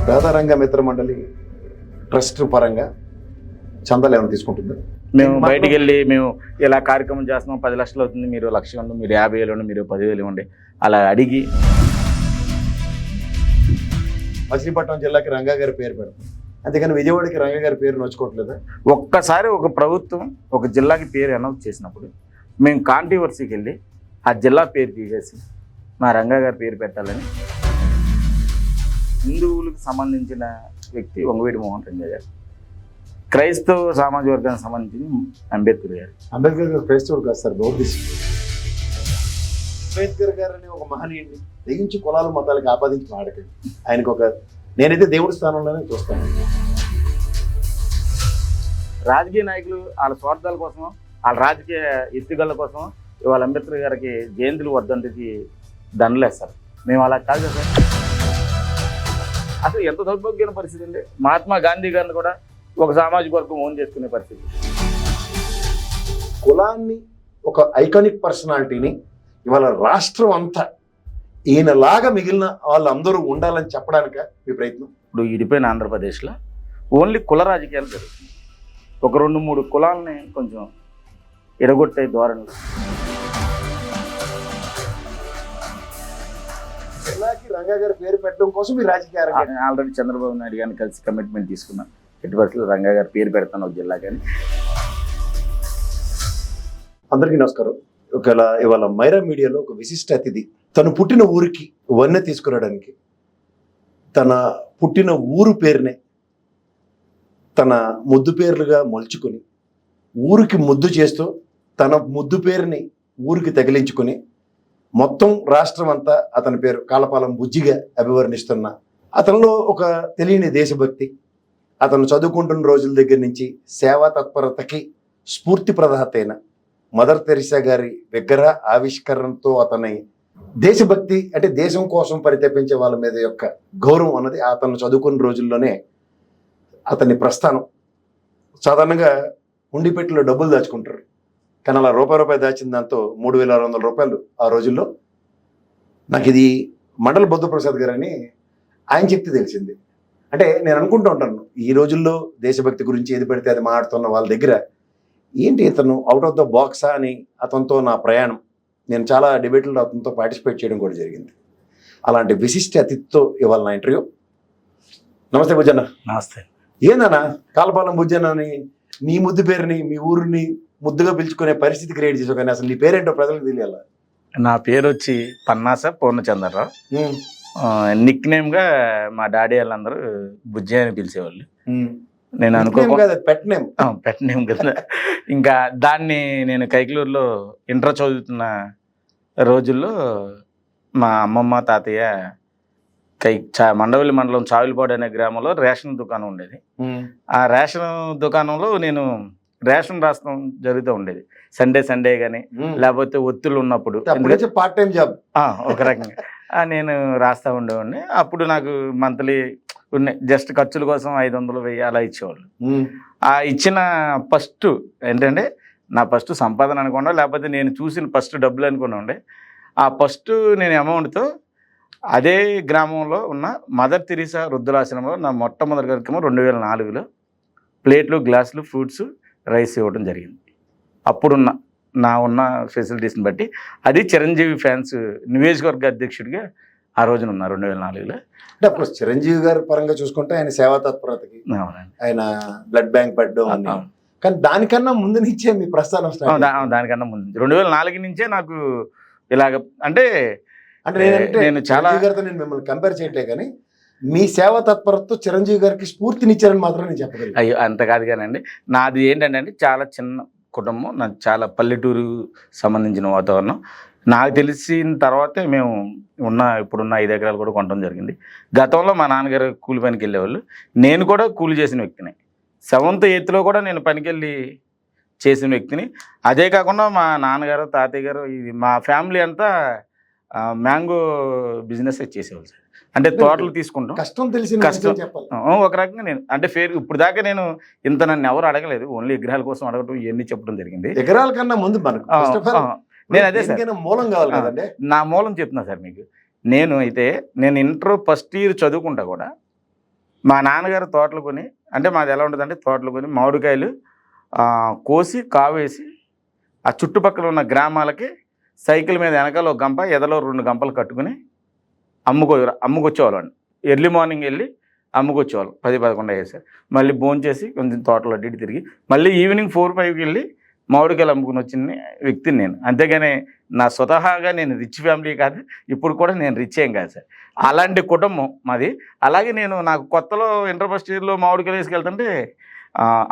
పేదరంగ మిత్ర మండలి ట్రస్ట్ పరంగా చందాలు ఏమైనా తీసుకుంటుందా? మేము బయటికి వెళ్ళి మేము ఇలా కార్యక్రమం చేస్తున్నాం, 10 లక్షలు అవుతుంది, మీరు 1,00,000 ఇవ్వండి, మీరు 50,000 ఇవ్వండి, మీరు 10,000 ఇవ్వండి, అలా అడిగి. మచిలీపట్నం జిల్లాకి రంగా గారి పేరు పెడతాం, అంతేకాని విజయవాడకి రంగా గారి పేరు నోచుకోవట్లేదా? ఒక్కసారి ఒక ప్రభుత్వం ఒక జిల్లాకి పేరు అనౌన్స్ చేసినప్పుడు మేము కాంట్రవర్సీకి వెళ్ళి ఆ జిల్లా పేరు తీసేసి మా రంగా గారి పేరు పెట్టాలని. హిందువులకు సంబంధించిన వ్యక్తి వంగవీటి మోహన్ రంగా గారు, క్రైస్తవ సామాజిక వర్గానికి సంబంధించిన అంబేద్కర్ గారు. అంబేద్కర్ గారు క్రైస్తవుడు కాదు సార్, బౌద్ధిస్ట్. అంబేద్కర్ గారు అనే ఒక మహనీయుడిని తెగించి కులాలు మతాలకు ఆపాదించి ఆడకండి. ఆయనకు ఒక నేనైతే దేవుడి స్థానంలోనే చూస్తాను. రాజకీయ నాయకులు వాళ్ళ స్వార్థాల కోసం, వాళ్ళ రాజకీయ ఎత్తుగళ్ళ కోసం ఇవాళ అంబేద్కర్ గారికి జయంతులు వర్ధంతికి దండలేస్తారు. మేము అలా కాదు కదా సార్. అసలు ఎంత దౌర్భాగ్యమైన పరిస్థితి అండి. మహాత్మా గాంధీ గారిని కూడా ఒక సామాజిక వర్గం ఓన్ చేసుకునే పరిస్థితి. కులాన్ని, ఒక ఐకానిక్ పర్సనాలిటీని ఇవాళ రాష్ట్రం అంతా ఈయనలాగా మిగిలిన వాళ్ళందరూ ఉండాలని చెప్పడానిక మీ ప్రయత్నం? ఇప్పుడు ఇడిపోయిన ఆంధ్రప్రదేశ్లో ఓన్లీ కుల రాజకీయాలు జరుగుతుంది. ఒక 2-3 కులాలని కొంచెం ఎడగొట్టే ధోరణి. జిల్లాకి రంగా గారి పేరు పెట్టడం కోసం మీ రాజకీయ ఆల్రెడీ చంద్రబాబు నాయుడు గారిని కలిసి కమిట్మెంట్ తీసుకున్నాను, ఎట్టి పరిస్థితుల్లో రంగా గారి పేరు పెడతాను ఒక జిల్లా. కానీ అందరికీ నమస్కారం. ఇవాళ మైరా మీడియాలో ఒక విశిష్ట అతిథి తను పుట్టిన ఊరికి వన్నె తీసుకురావడానికి తన పుట్టిన ఊరు పేరునే తన ముద్దు పేర్లుగా మలుచుకొని ఊరికి ముద్దు చేస్తూ తన ముద్దు పేరుని ఊరికి తగిలించుకొని మొత్తం రాష్ట్రం అంతా అతని పేరు కాలపాలెం బుజ్జిగా అభివర్ణిస్తున్న అతనిలో ఒక తెలియని దేశభక్తి, అతను చదువుకుంటున్న రోజుల దగ్గర నుంచి సేవా తత్పరతకి స్ఫూర్తి ప్రదాత అయిన మదర్ తెరిసా గారి విగ్రహ ఆవిష్కరణతో అతని దేశభక్తి, అంటే దేశం కోసం పరితపించే వాళ్ళ మీద యొక్క గౌరవం అన్నది అతను చదువుకున్న రోజుల్లోనే అతని ప్రస్థానం. సాధారణంగా ఉండిపెట్టిలో డబ్బులు దాచుకుంటారు, కానీ అలా రూపాయి దాచిన దాంతో 3,600 రూపాయలు ఆ రోజుల్లో. నాకు ఇది మండల బుద్ధప్రసాద్ గారు అని ఆయన చెప్తే తెలిసింది. అంటే నేను అనుకుంటూ ఉంటాను, ఈ రోజుల్లో దేశభక్తి గురించి ఏది పెడితే అది మాట్లాడుతున్న వాళ్ళ దగ్గర ఏంటి ఇతను అవుట్ ఆఫ్ ద బాక్సా అని అతనితో నా ప్రయాణం. నేను చాలా డిబేట్లో అతనితో పార్టిసిపేట్ చేయడం కూడా జరిగింది. అలాంటి విశిష్ట అతిథితో ఇవాళ నా ఇంటర్వ్యూ. నమస్తే బుజ్జన్న. నమస్తే. ఏందన్నా కాలపాలెం బుజ్జన్న అని నీ ముద్దు పేరుని మీ ఊరిని ముద్దుగా పిలుచుకునే పరిస్థితి క్రియేట్ చేసావు, కానీ అసలు నీ పేరేంటో ప్రజలకు తెలియాల? నా పేరు వచ్చి పన్నాస పూర్ణచంద్రరావు. నిక్ నేమ్గా మా డాడీ వాళ్ళందరూ బుజ్జి అని పిలిచేవాళ్ళు. నేను పెట్ నేమ్ కదా. ఇంకా దాన్ని నేను కైకలూరులో ఇంటర్ చదువుతున్న రోజుల్లో మా అమ్మమ్మ తాతయ్య మండవల్లి మండలం చావిలిపాడు అనే గ్రామంలో రేషన్ దుకాణం ఉండేది. ఆ రేషన్ దుకాణంలో నేను రేషన్ రాష్ట్రం జరుగుతూ ఉండేది. సండే కానీ లేకపోతే ఒత్తులు ఉన్నప్పుడు పార్ట్ టైం జాబ్ ఒక రకంగా నేను రాస్తూ ఉండేవాడిని. అప్పుడు నాకు మంత్లీ ఉన్నాయి జస్ట్ ఖర్చుల కోసం 500, 1000 అలా ఇచ్చేవాళ్ళు. ఆ ఇచ్చిన ఫస్ట్ ఏంటంటే నా ఫస్ట్ సంపాదన అనుకోండి, లేకపోతే నేను చూసిన ఫస్ట్ డబ్బులు అనుకుని ఉండే. ఆ ఫస్ట్ నేను అమౌంట్తో అదే గ్రామంలో ఉన్న మదర్ తెరిసా వృద్ధులాశ్రమంలో నా మొట్టమొదటి కార్యక్రమం 2004లో ప్లేట్లు, గ్లాసులు, ఫ్రూట్స్, రైస్ ఇవ్వడం జరిగింది. అప్పుడున్న నా ఉన్న ఫెసిలిటీస్ని బట్టి అది చిరంజీవి ఫ్యాన్స్ నియోజకవర్గ అధ్యక్షుడిగా ఆ రోజున ఉన్నా 2004లో. అంటే అప్పుడు చిరంజీవి గారి పరంగా చూసుకుంటే ఆయన సేవా తత్పరతకి ఆయన బ్లడ్ బ్యాంక్ పెట్టడం, కానీ దానికన్నా ముందు నుంచే మీ ప్రస్థానం? దానికన్నా ముందు 2004 నుంచే నాకు ఇలాగ అంటే నేను చాలా నేను మిమ్మల్ని కంపేర్ చేయట్లే, కానీ మీ సేవా తత్పరతతో చిరంజీవి గారికి స్ఫూర్తినిచ్చారని మాత్రం నేను చెప్పగలను. అయ్యో అంత కాదు కానండి, నాది ఏంటంటే చాలా చిన్న కుటుంబం, నాకు చాలా పల్లెటూరు సంబంధించిన వాతావరణం. నాకు తెలిసిన తర్వాతే మేము ఇప్పుడున్న 5 ఎకరాలు కూడా కొనడం జరిగింది. గతంలో మా నాన్నగారు కూలి పనికి వెళ్ళేవాళ్ళు, నేను కూడా కూలి చేసిన వ్యక్తిని. 7th, 8thలో కూడా నేను పనికెళ్ళి చేసిన వ్యక్తిని. అదే కాకుండా మా నాన్నగారు, తాతయ్య గారు, ఇది మా ఫ్యామిలీ అంతా మ్యాంగో బిజినెస్ చేసేవాళ్ళు సార్. అంటే తోటలు తీసుకుంటాం, కష్టం తెలిసిన కష్టం ఒక రకంగా. నేను అంటే ఇప్పుడు దాకా నేను ఇంత నన్ను ఎవరు అడగలేదు, ఓన్లీ విగ్రహాల కోసం అడగటం ఇవన్నీ చెప్పడం జరిగింది. విగ్రహాల కన్నా ముందు నేను అదే సార్ మూలం కావాలి కదండి. నా మూలం చెప్తున్నా సార్ మీకు. నేను ఇంటర్ ఫస్ట్ ఇయర్ చదువుకుంటా కూడా మా నాన్నగారు తోటలు కొని, అంటే మాది ఎలా ఉంటుందంటే తోటలు కొని మామిడికాయలు కోసి కావేసి ఆ చుట్టుపక్కల ఉన్న గ్రామాలకి సైకిల్ మీద వెనకాల ఒక గంప ఎదలో 2 గంపలు కట్టుకుని అమ్ముకొచ్చేవాళ్ళం. ఎర్లీ మార్నింగ్ వెళ్ళి అమ్ముకొచ్చేవాళ్ళం 10-11 అయ్యేసారి. మళ్ళీ భోంచేసి కొంచెం తోటలో అడ్డు ఇటు తిరిగి మళ్ళీ ఈవినింగ్ 4-5కి వెళ్ళి మామిడికాయలు అమ్ముకుని వచ్చిన వ్యక్తిని నేను. అంతేగాని నా స్వతహాగా నేను రిచ్ ఫ్యామిలీ కాదు, ఇప్పుడు కూడా నేను రిచ్ ఏం కాదు సార్. అలాంటి కుటుంబం మాది. అలాగే నాకు కొత్తలో ఇంటర్ ఫస్ట్ ఇయర్లో మామిడికాయలు వేసుకెళ్తుంటే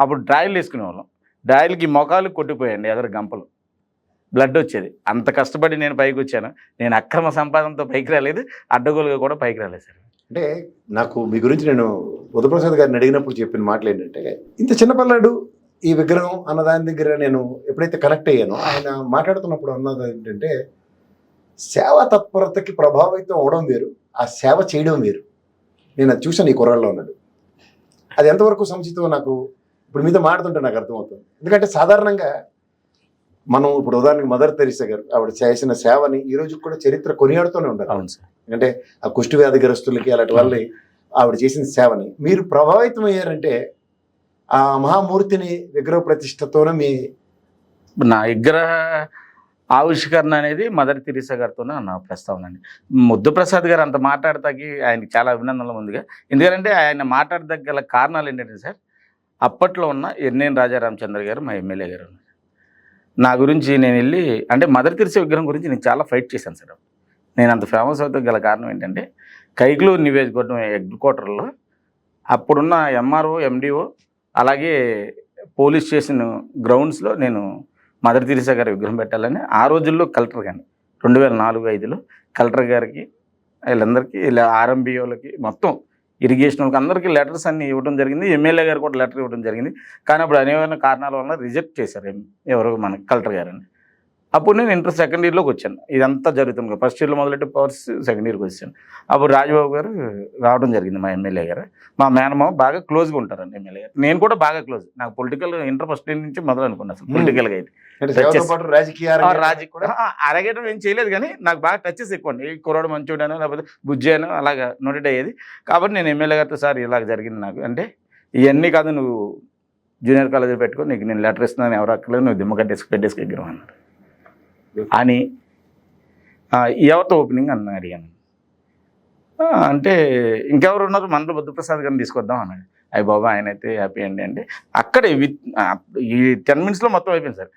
అప్పుడు డ్రాయిలు వేసుకునేవాళ్ళం. డ్రాయిలకి మొఖాలు కొట్టిపోయాయండి ఎదరు గంపలు, బ్లడ్ వచ్చేది. అంత కష్టపడి నేను పైకి వచ్చాను. నేను అక్రమ సంపాదనతో పైకి రాలేదు, అడ్డగోలుగా కూడా పైకి రాలేదు సార్. అంటే నాకు మీ గురించి నేను బుద్ధప్రసాద్ గారిని అడిగినప్పుడు చెప్పిన మాటలు ఏంటంటే, ఇంత చిన్న పిల్లాడు ఈ విగ్రహం అన్న దాని దగ్గర నేను ఎప్పుడైతే కనెక్ట్ అయ్యానో ఆయన మాట్లాడుతున్నప్పుడు అన్నది ఏంటంటే, సేవా తత్పరతకి ప్రభావితం అవడం వేరు, ఆ సేవ చేయడం వేరు. నేను అది చూసాను ఈ కుర్రాల్లో ఉన్నాడు. అది ఎంతవరకు సముచితం నాకు ఇప్పుడు మీతో మాట్లాడుతుంటే నాకు అర్థమవుతుంది. ఎందుకంటే సాధారణంగా మనం ఇప్పుడు ఉదాహరణకి మదర్ తెరీసా గారు ఆవిడ చేసిన సేవని ఈ రోజు కూడా చరిత్ర కొనియాడుతూనే ఉంటారు. అవును సార్. ఎందుకంటే ఆ కుష్టి వ్యాధిగ్రస్తులకి అలాంటి వాళ్ళని ఆవిడ చేసిన సేవని మీరు ప్రభావితం అయ్యారంటే ఆ మహామూర్తిని విగ్రహ ప్రతిష్టతోనే మీ నా విగ్రహ ఆవిష్కరణ అనేది మదర్ తెరీసా గారితోనే నా ప్రస్తావన అండి. ముద్దుప్రసాద్ గారు అంత మాట్లాడతాకి ఆయనకి చాలా అభినందనలు ముందుగా. ఎందుకంటే ఆయన మాట్లాడదగ్గల కారణాలు ఏంటంటే సార్, అప్పట్లో ఉన్న ఎర్నేని రాజా రామచంద్ర గారు మా ఎమ్మెల్యే గారు నా గురించి నేను వెళ్ళి, అంటే మదర్ తెరీసా విగ్రహం గురించి నేను చాలా ఫైట్ చేశాను సార్. నేను అంత ఫేమస్ అవుతా గల కారణం ఏంటంటే, కైకలూరు నియోజకవర్గం హెడ్ క్వార్టర్లో అప్పుడున్న ఎంఆర్ఓ ఎండిఓ అలాగే పోలీస్ స్టేషన్ గ్రౌండ్స్లో నేను మదర్ తెరీసా గారి విగ్రహం పెట్టాలని ఆ రోజుల్లో కలెక్టర్ గారిని 2004-05లో కలెక్టర్ గారికి వీళ్ళందరికీ ఇలా ఆర్ఎంబిఓలకి మొత్తం ఇరిగేషన్ వాళ్ళకి అందరికీ లెటర్స్ అన్ని ఇవ్వడం జరిగింది. ఎమ్మెల్యే గారు కూడా లెటర్ ఇవ్వడం జరిగింది. కానీ అప్పుడు అనేక కారణాల వల్ల రిజెక్ట్ చేశారు ఎవరు మన కలెక్టర్ గారని. అప్పుడు నేను ఇంటర్ సెకండ్ ఇయర్లోకి వచ్చాను. ఇదంతా జరుగుతుంది. ఫస్ట్ ఇయర్లో మొదలెట్టి పవర్స్ సెకండ్ ఇయర్కి వచ్చాను. అప్పుడు రాజబాబు గారు రావడం జరిగింది, మా ఎమ్మెల్యే గారు. మా మేనమామ బాగా క్లోజ్గా ఉంటారండి ఎమ్మెల్యే గారు. నేను కూడా బాగా క్లోజ్. నాకు పొలిటికల్ ఇంటర్ ఫస్ట్ ఇయర్ నుంచి మొదలు అనుకున్నాను అసలు పొలిటికల్గా అయితే. రాజకీయ కూడా అరగేయడం ఏం చేయలేదు, కానీ నాకు బాగా టచెస్ ఎక్కువ అండి. కుర్రాడు మంచోడనో లేకపోతే బుజ్జి అనో అలాగా నోటెడ్ అయ్యేది. కాబట్టి నేను ఎమ్మెల్యే గారితో సార్ ఇలాగ జరిగింది నాకు అంటే, ఇవన్నీ కాదు నువ్వు జూనియర్ కాలేజీలో పెట్టుకో, నీకు నేను లెటర్ ఇస్తున్నాను, ఎవరు అక్కర్లేదు, నువ్వు దిమ్మ కట్టేసి పెట్టేసి విగ్రహం అన్నాడు అని. ఎవరితో ఓపెనింగ్ అని అడిగాను. అంటే ఇంకెవరు ఉన్నారు, మనలో బుద్ధప్రసాద్ గారిని తీసుకొద్దాం అన్నాడు. అయ్యి బాబా ఆయన అయితే హ్యాపీ అండి అంటే అక్కడే ఈ 10 minutesలో మొత్తం అయిపోయింది సార్.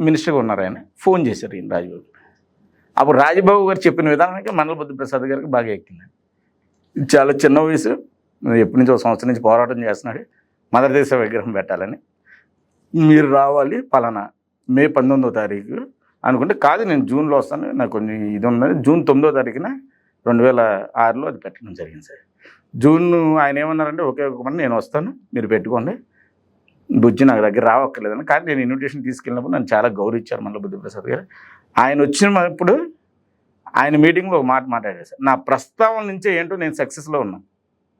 మినిస్టర్గా ఉన్నారు ఆయన. ఫోన్ చేశారు ఈయన రాజబాబు. అప్పుడు రాజబాబు గారు చెప్పిన విధానానికి మండల బుద్ధప్రసాద్ గారికి బాగా ఎక్కింది. చాలా చిన్న వయసు, ఎప్పటి నుంచో 1 సంవత్సరం నుంచి పోరాటం చేస్తున్నాడు మదర్ తెరీసా విగ్రహం పెట్టాలని. మీరు రావాలి పలానా మే 19వ తారీఖు అనుకుంటే, కాదు నేను జూన్లో వస్తాను, నాకు కొన్ని ఇది ఉన్నది. జూన్ 9వ తారీఖున 2006లో అది పెట్టడం జరిగింది సార్. జూన్ ఆయన ఏమన్నారంటే, ఒకే ఒక మంది నేను వస్తాను, మీరు పెట్టుకోండి, బుజ్జి నాకు దగ్గర రావక్కర్లేదని. కానీ నేను ఇన్విటేషన్ తీసుకెళ్ళినప్పుడు నన్ను చాలా గౌరవించారు మళ్ళీ బుద్ధప్రసాద్ గారు. ఆయన వచ్చినప్పుడు ఆయన మీటింగ్లో ఒక మాట మాట్లాడారు సార్. నా ప్రస్తావన నుంచే ఏంటో నేను సక్సెస్లో ఉన్నాను.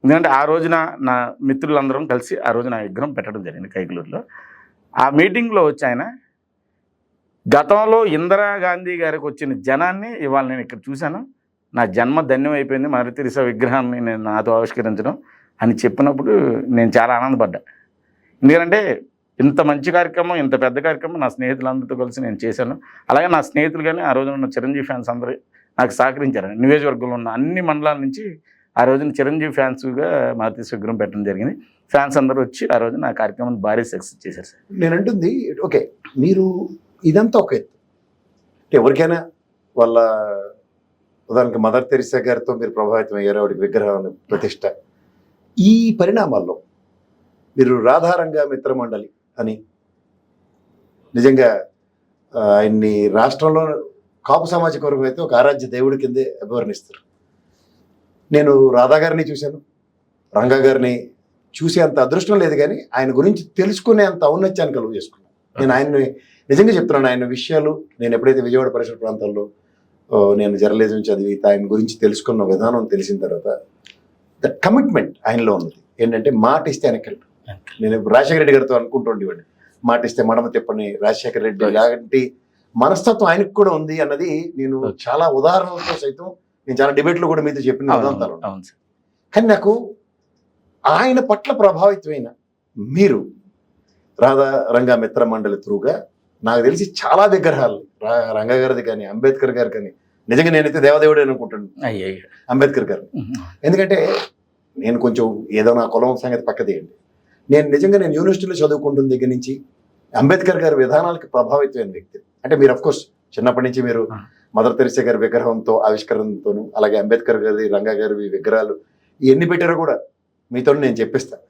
ఎందుకంటే ఆ రోజున నా మిత్రులందరం కలిసి ఆ రోజు నా విగ్రహం పెట్టడం జరిగింది కైకలూరులో. ఆ మీటింగ్లో వచ్చి ఆయన, గతంలో ఇందిరాగాంధీ గారికి వచ్చిన జనాన్ని ఇవాళ నేను ఇక్కడ చూశాను, నా జన్మ ధన్యం అయిపోయింది మదర్ తెరీసా విగ్రహాన్ని నేను నాతో ఆవిష్కరించడం అని చెప్పినప్పుడు నేను చాలా ఆనందపడ్డా. ఎందుకంటే ఇంత మంచి కార్యక్రమం, ఇంత పెద్ద కార్యక్రమం నా స్నేహితులందరితో కలిసి నేను చేశాను. అలాగే నా స్నేహితులు కానీ ఆ రోజున ఉన్న చిరంజీవి ఫ్యాన్స్ అందరూ నాకు సహకరించారు. నియోజకవర్గంలో ఉన్న అన్ని మండలాల నుంచి ఆ రోజున చిరంజీవి ఫ్యాన్స్గా మదర్ తెరీసా విగ్రహం పెట్టడం జరిగింది. ఫ్యాన్స్ అందరూ వచ్చి ఆ రోజున ఆ కార్యక్రమాన్ని భారీ సక్సెస్ చేశారు సార్. నేను అంటుంది ఓకే, మీరు ఇదంతా ఒక ఎత్తు. ఎవరికైనా వాళ్ళ ఉదాహరణకి మదర్ తెరీసా గారితో మీరు ప్రభావితం అయ్యారు, ఆవిడ విగ్రహం ప్రతిష్ట. ఈ పరిణామాల్లో మీరు రాధారంగా మిత్రమండలి అని నిజంగా ఆయన్ని రాష్ట్రంలో కాపు సామాజిక వర్గం అయితే ఒక ఆరాధ్య దేవుడి కిందే అభివర్ణిస్తారు. నేను రాధా గారిని చూశాను, రంగా గారిని చూసే అంత అదృష్టం లేదు, కానీ ఆయన గురించి తెలుసుకునే అంత ఔన్నత్యాన్ని కలుగు చేసుకున్నాను. నేను ఆయన్ని నిజంగా చెప్తున్నాను, ఆయన విషయాలు నేను ఎప్పుడైతే విజయవాడ పరిసర ప్రాంతాల్లో నేను జర్నలిజం చదివి ఆయన గురించి తెలుసుకున్న విధానం తెలిసిన తర్వాత దట్ కమిట్మెంట్ ఆయనలో ఉన్నది. ఏంటంటే మాట ఇస్తే వెనకెళ్ళి. నేను రాజశేఖర రెడ్డి గారితో అనుకుంటుండేవాడిని, మాట ఇస్తే మడమ తిప్పని రాజశేఖర రెడ్డి లాంటి మనస్తత్వం ఆయనకు కూడా ఉంది అన్నది నేను చాలా ఉదాహరణలతో సైతం నేను చాలా డిబేట్లో కూడా మీతో చెప్పిన ఉదాంతాలు. కానీ నాకు ఆయన పట్ల ప్రభావితమైన మీరు రాధా రంగా మిత్ర మండలి త్రూగా నాకు తెలిసి చాలా విగ్రహాలు రంగా గారిది కానీ అంబేద్కర్ గారు కానీ, నిజంగా నేనైతే దేవదేవుడే అనుకుంటాను అయ్యయ్యో. అంబేద్కర్ గారు. ఎందుకంటే నేను కొంచెం ఏదో నా కులం సంగతి పక్కదేయండి, నేను యూనివర్సిటీలో చదువుకుంటున్న దగ్గర నుంచి అంబేద్కర్ గారి విధానాలకు ప్రభావితమైన వ్యక్తి. అంటే మీరు అఫ్కోర్స్ చిన్నప్పటి నుంచి మీరు మదర్ తెరిసా గారి విగ్రహంతో ఆవిష్కరణతోనూ, అలాగే అంబేద్కర్ గారి రంగా గారి విగ్రహాలు ఎన్ని పెట్టారో కూడా మీతో నేను చెప్పిస్తాను.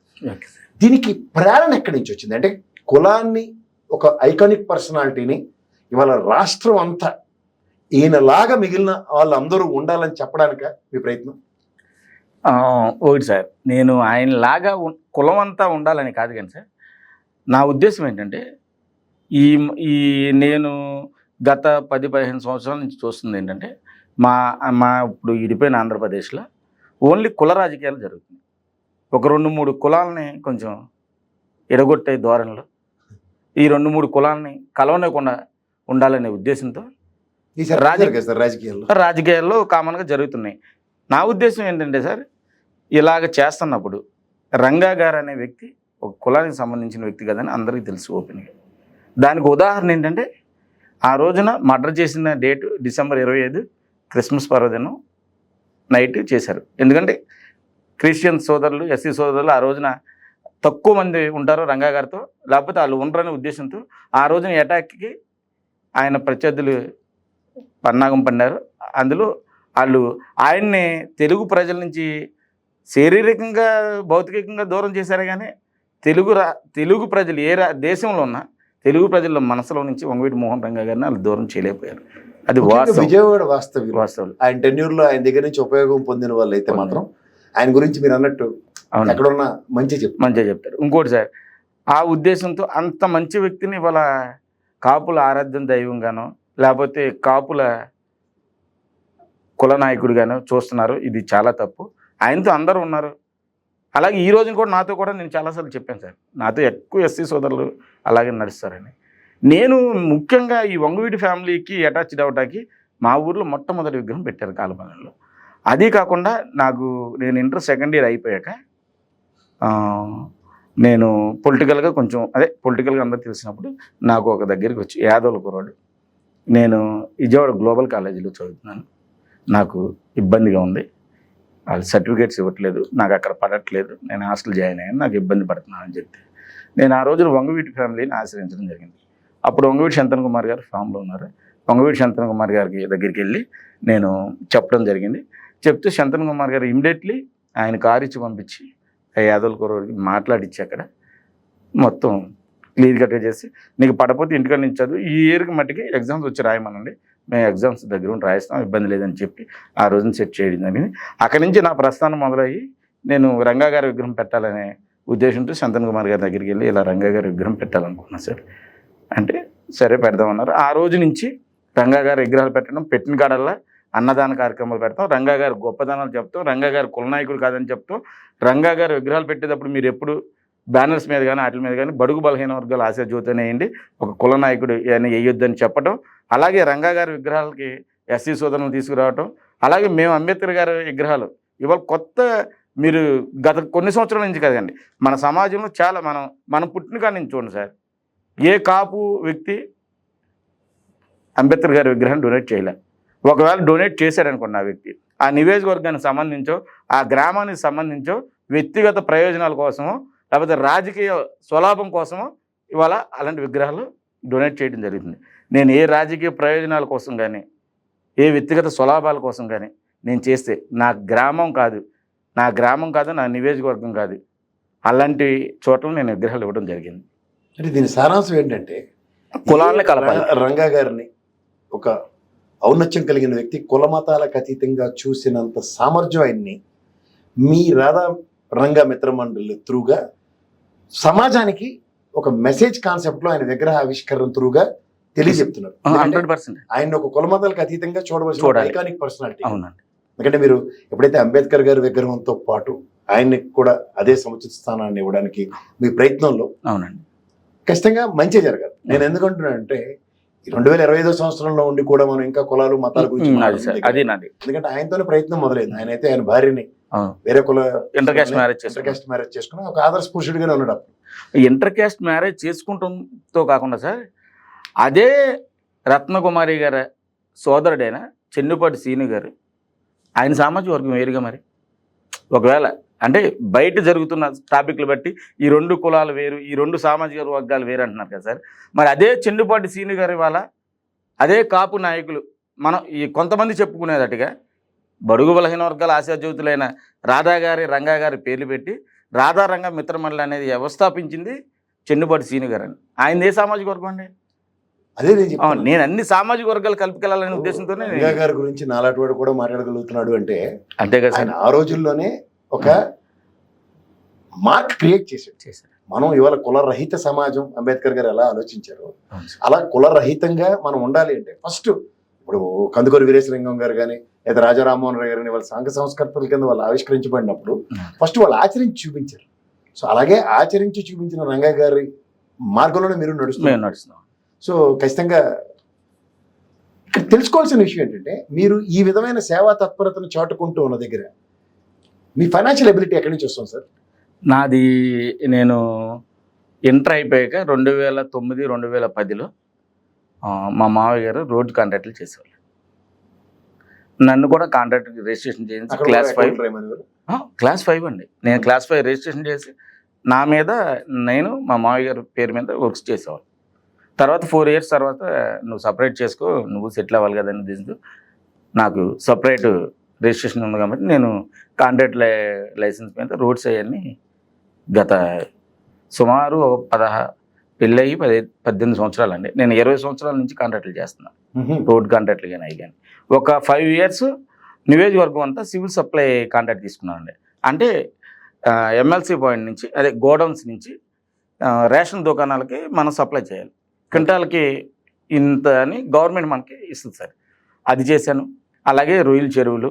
దీనికి ప్రేరణ ఎక్కడి నుంచి వచ్చింది? అంటే కులాన్ని, ఒక ఐకానిక్ పర్సనాలిటీని ఇవాళ రాష్ట్రం అంతా ఈయనలాగా మిగిలిన వాళ్ళందరూ ఉండాలని చెప్పడానిక మీ ప్రయత్నం? ఒకటి సార్, నేను ఆయనలాగా కులం అంతా ఉండాలని కాదు కానీ సార్, నా ఉద్దేశం ఏంటంటే ఈ ఈ నేను గత 10-15 సంవత్సరాల నుంచి చూస్తుంది ఏంటంటే మా మా ఇప్పుడు ఇడిపోయిన ఆంధ్రప్రదేశ్లో ఓన్లీ కుల రాజకీయాలు జరుగుతుంది. ఒక 2-3 కులాలని కొంచెం ఎడగొట్టే ధోరణిలో ఈ 2-3 కులాలని కలవనకుండా ఉండాలనే ఉద్దేశంతో రాజకీయాల్లో కామన్గా జరుగుతున్నాయి. నా ఉద్దేశం ఏంటంటే సార్, ఇలాగ చేస్తున్నప్పుడు రంగా గారు అనే వ్యక్తి ఒక కులానికి సంబంధించిన వ్యక్తి కదని అందరికీ తెలుసు ఓపెన్గా. దానికి ఉదాహరణ ఏంటంటే ఆ రోజున మర్డర్ చేసిన డేటు డిసెంబర్ 25 క్రిస్మస్ పర్వదినం నైట్ చేశారు. ఎందుకంటే క్రిస్టియన్ సోదరులు, ఎస్సీ సోదరులు ఆ రోజున తక్కువ మంది ఉంటారు రంగా గారితో, లేకపోతే వాళ్ళు ఉండరనే ఉద్దేశంతో ఆ రోజున అటాక్కి ఆయన ప్రత్యర్థులు పన్నాగం పన్నారు. అందులో వాళ్ళు ఆయన్ని తెలుగు ప్రజల నుంచి శారీరకంగా, భౌతికంగా దూరం చేశారు. కానీ తెలుగు ప్రజలు దేశంలో ఉన్న తెలుగు ప్రజల మనసులో నుంచి వంగవీటి మోహన్ రంగా గారిని వాళ్ళు దూరం చేయలేకపోయారు. అది విజయవాడ వాస్తవాలు. ఆయన టెన్యూర్లో ఆయన దగ్గర నుంచి ఉపయోగం పొందిన వాళ్ళు అయితే మాత్రం ఆయన గురించి మీరు అన్నట్టు ఎక్కడున్నా మంచిగా చెప్తారు. ఇంకోటి సార్, ఆ ఉద్దేశంతో అంత మంచి వ్యక్తిని ఇవాళ కాపుల ఆరాధ్యం దైవంగానో, లేకపోతే కాపుల కుల నాయకుడిగానో చూస్తున్నారు. ఇది చాలా తప్పు. ఆయనతో అందరూ ఉన్నారు. అలాగే ఈ రోజున కూడా నాతో కూడా నేను చాలాసార్లు చెప్పాను సార్, నాతో ఎక్కువ ఎస్సీ సోదరులు అలాగే నడుస్తారని. నేను ముఖ్యంగా ఈ వంగవీటి ఫ్యామిలీకి అటాచ్డ్ అవటానికి మా ఊర్లో మొట్టమొదటి విగ్రహం పెట్టారు కాలపాలెంలో. అది కాకుండా నేను ఇంటర్ సెకండ్ ఇయర్ అయిపోయాక నేను పొలిటికల్గా అందరూ తెలిసినప్పుడు నాకు ఒక దగ్గరికి వచ్చి యాదవుల కుర్రాడు, నేను విజయవాడ గ్లోబల్ కాలేజీలో చదువుతున్నాను, నాకు ఇబ్బందిగా ఉంది, వాళ్ళు సర్టిఫికేట్స్ ఇవ్వట్లేదు, నాకు అక్కడ పడట్లేదు, నేను హాస్టల్ జాయిన్ అయ్యాను, నాకు ఇబ్బంది పడుతున్నాను అని చెప్తే నేను ఆ రోజున వంగవీటి ఫ్యామిలీని ఆశ్రయించడం జరిగింది. అప్పుడు వంగవీటి శంతన్ కుమార్ గారు ఫామ్లో ఉన్నారు. వంగవీటి శంతన్ కుమార్ గారికి దగ్గరికి వెళ్ళి నేను చెప్పడం జరిగింది. చెప్తే శంతన్ కుమార్ గారు ఇమ్మీడియట్లీ ఆయన కారు ఇచ్చి పంపించి యాదవుల కుర్రాడికి మాట్లాడిచ్చి అక్కడ మొత్తం క్లియర్ కట్గా చేసి, నీకు పడపోతే ఇంటికాడ నుంచి చదువు, ఈ ఇయర్కి మట్టికి ఎగ్జామ్స్ వచ్చి రాయమనండి, మేము ఎగ్జామ్స్ దగ్గర ఉండి రాయిస్తాం, ఇబ్బంది లేదని చెప్పి ఆ రోజున సెట్ చేయడం జరిగింది. అక్కడి నుంచి నా ప్రస్థానం మొదలయ్యి నేను రంగా గారి విగ్రహం పెట్టాలనే ఉద్దేశంతో శంతన్ కుమార్ గారి దగ్గరికి వెళ్ళి ఇలా రంగా గారి విగ్రహం పెట్టాలనుకున్నాను సార్. అంటే సరే పెడదామన్నారు. ఆ రోజు నుంచి రంగా గారి విగ్రహాలు పెట్టడం, పెట్టిన కాడల్లా అన్నదాన కార్యక్రమాలు పెడతాం, రంగా గారి గొప్పదనాలు చెప్తాం, రంగా గారి కులనాయకుడు కాదని చెప్తాం, రంగా గారి విగ్రహాలు పెట్టేటప్పుడు మీరు ఎప్పుడు బ్యానర్స్ మీద కానీ వాటి మీద కానీ బడుగు బలహీన వర్గాలు ఆశాజ్యోతి వేయండి, ఒక కులనాయకుడు అని వేయొద్దని చెప్పడం, అలాగే రంగా గారి విగ్రహాలకి ఎస్సీ సోదరులను తీసుకురావటం, అలాగే మేము అంబేద్కర్ గారి విగ్రహాలు ఇవాళ కొత్త, మీరు గత కొన్ని సంవత్సరాల నుంచి కదండి మన సమాజంలో చాలా మనం పుట్టిన కాడి నుంచి చూడండి సార్, ఏ కాపు వ్యక్తి అంబేద్కర్ గారి విగ్రహం డొనేట్ చేయలే. ఒకవేళ డొనేట్ చేశాడనుకోండి ఆ వ్యక్తి ఆ నియోజకవర్గానికి సంబంధించో, ఆ గ్రామానికి సంబంధించో వ్యక్తిగత ప్రయోజనాల కోసమో, లేకపోతే రాజకీయ స్వలాభం కోసమో ఇవాళ అలాంటి విగ్రహాలు డొనేట్ చేయడం జరుగుతుంది. నేను ఏ రాజకీయ ప్రయోజనాల కోసం కానీ, ఏ వ్యక్తిగత స్వలాభాల కోసం కానీ నేను చేస్తే నా గ్రామం కాదు, నా నియోజకవర్గం కాదు, అలాంటి చోట్ల నేను విగ్రహాలు ఇవ్వడం జరిగింది. అంటే దీని సారాంశం ఏంటంటే కులాలని కలపాలి. రంగా గారిని ఒక ఔన్నత్యం కలిగిన వ్యక్తి, కుల మతాలకు అతీతంగా చూసినంత సామర్థ్యం ఆయన్ని మీ రాధా రంగా మిత్రమండలి త్రూగా సమాజానికి ఒక మెసేజ్ కాన్సెప్ట్లో ఆయన విగ్రహ ఆవిష్కరణ త్రూగా తెలియజెప్తున్నారు. 100% ఆయన ఒక కుల మతాలకు అతీతంగా చూడవలసిన ఐకానిక్ పర్సనాలిటీ. అవునండి. ఎందుకంటే మీరు ఎప్పుడైతే అంబేద్కర్ గారి విగ్రహంతో పాటు ఆయనకి కూడా అదే సముచిత స్థానాన్ని ఇవ్వడానికి మీ ప్రయత్నంలో అవునండి ఖచ్చితంగా మంచి జరగాలి. నేను ఎందుకంటున్నానంటే 2025 సంవత్సరంలో ఉండి కూడా మనం ఇంకా కులాలు మతాల గురించి అది నాది. ఎందుకంటే ఆయనతోనే ప్రయత్నం మొదలైంది. ఆయన భార్యని వేరే కుల inter caste marriage inter caste marriage చేసుకుని ఒక ఆదర్శ పురుషుడిగానే ఉన్నాడు అప్పుడు. ఇంటర్ క్యాస్ట్ మ్యారేజ్ చేసుకుంటంతో కాకుండా సార్, అదే రత్నకుమారి గారి సోదరుడైన చెన్నుపాటి సీను గారు, ఆయన సామాజిక వర్గం వేరుగా. మరి ఒకవేళ అంటే బయట జరుగుతున్న టాపిక్లు బట్టి ఈ రెండు కులాలు వేరు, ఈ రెండు సామాజిక వర్గాలు వేరు అంటున్నారు కదా సార్. మరి అదే చెన్నుపాటి సీను గారి వాళ్ళ అదే కాపు నాయకులు మనం ఈ కొంతమంది చెప్పుకునేదట్టుగా బడుగు బలహీన వర్గాల ఆశాజ్యోతులైన రాధా గారి, రంగా గారి పేర్లు పెట్టి రాధా రంగ మిత్రమండలి అనేది వ్యవస్థాపించింది చెన్నుపాటి సీను గారు అని. ఆయన ఏ సామాజిక వర్గం అండి? అదే నేను అన్ని సామాజిక వర్గాలు కలుపుకెళ్ళాలనే ఉద్దేశంతోనే రంగా గారి గురించి నాలాంటి వాడు కూడా మాట్లాడగలుగుతున్నాడు అంటే అంతే కదా ఆయన ఆ రోజుల్లోనే ఒక మార్క్ క్రియేట్ చేశాడు. మనం ఇవాళ కులరహిత సమాజం అంబేద్కర్ గారు ఎలా ఆలోచించారో అలా కులరహితంగా మనం ఉండాలి అంటే ఫస్ట్ ఇప్పుడు కందుకూరి వీరేశలింగం గారు కానీ లేదా రాజా రామ్మోహన్ రావు గారిని వాళ్ళ సంఘ సంస్కర్తల కింద వాళ్ళు ఆవిష్కరించబడినప్పుడు ఫస్ట్ వాళ్ళు ఆచరించి చూపించారు. సో అలాగే ఆచరించి చూపించిన రంగా గారి మార్గంలోనే మీరు నడుస్తున్నాం. సో ఖచ్చితంగా ఇక్కడ తెలుసుకోవాల్సిన విషయం ఏంటంటే మీరు ఈ విధమైన సేవా తత్పరతను చాటుకుంటూ ఉన్న దగ్గర మీ ఫైనాన్షియల్ ఎబిలిటీ ఎక్కడి నుంచి వస్తుంది సార్? నాది నేను ఇంటర్ అయిపోయాక 2009, 2010లో మా మావయ్య గారు రోడ్డు కాంట్రాక్టులు చేసేవాళ్ళు. నన్ను కూడా కాంట్రాక్ట్ రిజిస్ట్రేషన్ చేయించి క్లాస్ 5 అండి. నేను క్లాస్ 5 రిజిస్ట్రేషన్ చేసి నా మీద నేను మా మావయ్య గారి పేరు మీద వర్క్స్ చేసేవాళ్ళు. తర్వాత 4 years తర్వాత నువ్వు సపరేట్ చేసుకో, నువ్వు సెటిల్ అవ్వాలి కదని దీంతో నాకు సపరేట్ రిజిస్ట్రేషన్ ఉంది కాబట్టి నేను కాంట్రాక్ట్ లైసెన్స్ మీద రోడ్స్ అవన్నీ గత సుమారు పెళ్ళయి 18 సంవత్సరాలండి. నేను 20 సంవత్సరాల నుంచి కాంట్రాక్టులు చేస్తున్నాను, రోడ్ కాంట్రాక్ట్లు కానీ అవి కానీ. ఒక 5 years నియోజకవర్గం అంతా సివిల్ సప్లై కాంట్రాక్ట్ తీసుకున్నానండి. అంటే ఎమ్మెల్సీ పాయింట్ నుంచి, అదే గోడౌన్స్ నుంచి రేషన్ దుకాణాలకి మనం సప్లై చేయాలి. క్వింటాల్కి ఇంత అని గవర్నమెంట్ మనకి ఇస్తుంది సార్. అది చేశాను. అలాగే రొయ్యల చెరువులు,